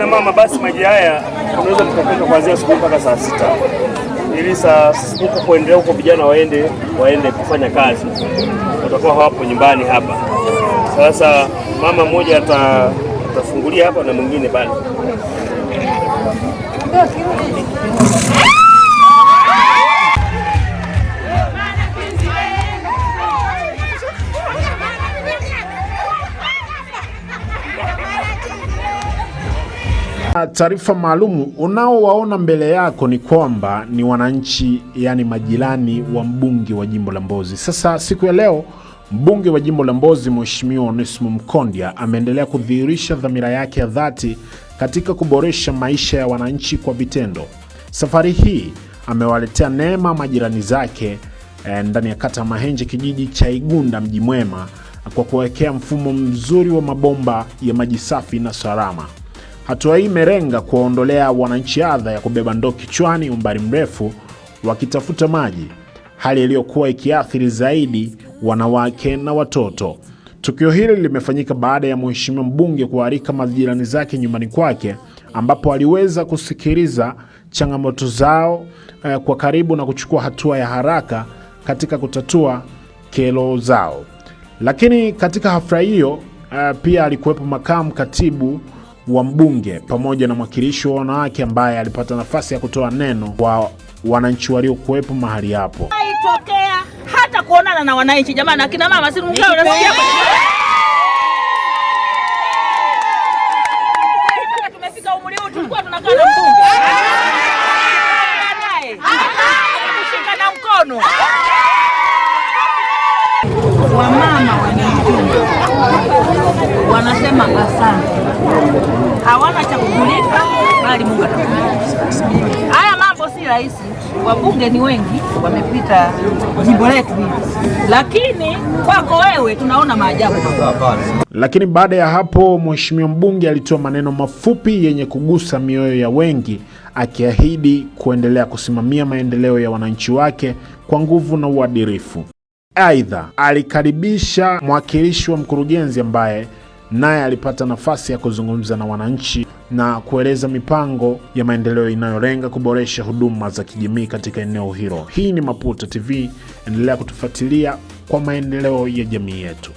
kina mama, basi maji haya tunaweza tukapeleka kuanzia asubuhi mpaka saa 6 ili saa 6 kuendelea huko vijana waende kufanya kazi, watakuwa hawapo nyumbani hapa. Sasa mama mmoja atafungulia hapa na mwingine bali. Taarifa maalumu unaowaona mbele yako ni kwamba ni wananchi, yani majirani wa mbunge wa jimbo la Mbozi. Sasa siku ya leo mbunge wa jimbo la Mbozi Mheshimiwa Onesmo Mkondia ameendelea kudhihirisha dhamira yake ya dhati katika kuboresha maisha ya wananchi kwa vitendo. Safari hii amewaletea neema majirani zake ndani ya kata Mahenje, kijiji cha Igunda, mji mwema, kwa kuwekea mfumo mzuri wa mabomba ya maji safi na salama. Hatua hii imelenga kuwaondolea wananchi adha ya kubeba ndoo kichwani umbali mrefu wakitafuta maji, hali iliyokuwa ikiathiri zaidi wanawake na watoto. Tukio hili limefanyika baada ya mheshimiwa mbunge kualika majirani zake nyumbani kwake, ambapo aliweza kusikiliza changamoto zao kwa karibu na kuchukua hatua ya haraka katika kutatua kero zao. Lakini katika hafla hiyo pia alikuwepo makamu katibu wa mbunge pamoja na mwakilishi wa wanawake ambaye alipata nafasi ya kutoa neno kwa wananchi waliokuwepo mahali hapo. Haitokea hata kuonana na wananchi jamani, na kina mama, si mngao unasikia tumefika umri huu tulikuwa tunakaa na mbunge naye kushika na mkono. Wamama wanasema asante, hawana cha kukulipa bali Mungu atakulipa. Haya mambo si rahisi, wabunge ni wengi wamepita jimbo letu hili, lakini kwako wewe tunaona maajabu. Lakini baada ya hapo mheshimiwa mbunge alitoa maneno mafupi yenye kugusa mioyo ya wengi, akiahidi kuendelea kusimamia maendeleo ya wananchi wake kwa nguvu na uadilifu. Aidha, alikaribisha mwakilishi wa mkurugenzi ambaye naye alipata nafasi ya kuzungumza na wananchi na kueleza mipango ya maendeleo inayolenga kuboresha huduma za kijamii katika eneo hilo. Hii ni Maputo TV, endelea kutufuatilia kwa maendeleo ya jamii yetu.